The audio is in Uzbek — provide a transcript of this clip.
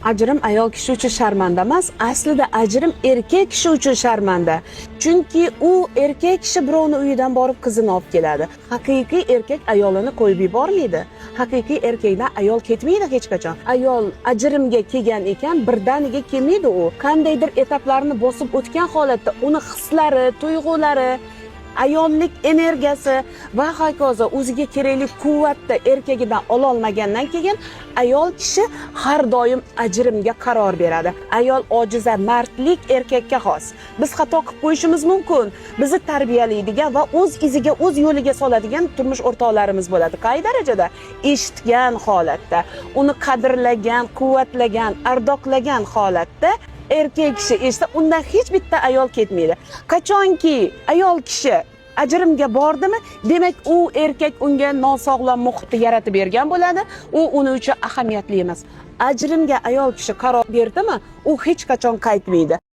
Ajrim ayol kishi uchun sharmanda emas, aslida ajrim erkak kishi uchun sharmanda. Chunki u erkak kishi birovni uyidan borib qizini olib keladi. Haqiqiy erkak ayolini qo'yib yubormaydi. Haqiqiy erkakdan ayol ketmaydi hech qachon. Ayol ajrimga kelgan ekan, birdaniga kelmaydi u. Qandaydir etaplarni bosib o'tgan holatda uni hislari, tuyg'ulari, ayollik energiyasi va hokazo o'ziga kerakli quvvatni erkagidan ololmagandan keyin ayol kishi har doim ajrimga qaror beradi. Ayol ojiza, mardlik erkakka xos. Biz xato qilib qo'yishimiz mumkin. Bizni tarbiyalaydigan va o'z iziga, o'z yo'liga soladigan turmush o'rtoqlarimiz bo'ladi. Qay darajada? Eshitgan holatda, uni qadrlagan, quvvatlagan, ardoqlagan holatda erkak kishi eshitsa, undan hech bitta ayol ketmaydi. Qachonki ayol kishi ajrimga bordimi, demak u erkak unga nosog'lom muhitni yaratib bergan bo'ladi. U uning uchun ahamiyatli emas. Ajrimga ayol kishi qaror berdimi, u hech qachon qaytmaydi.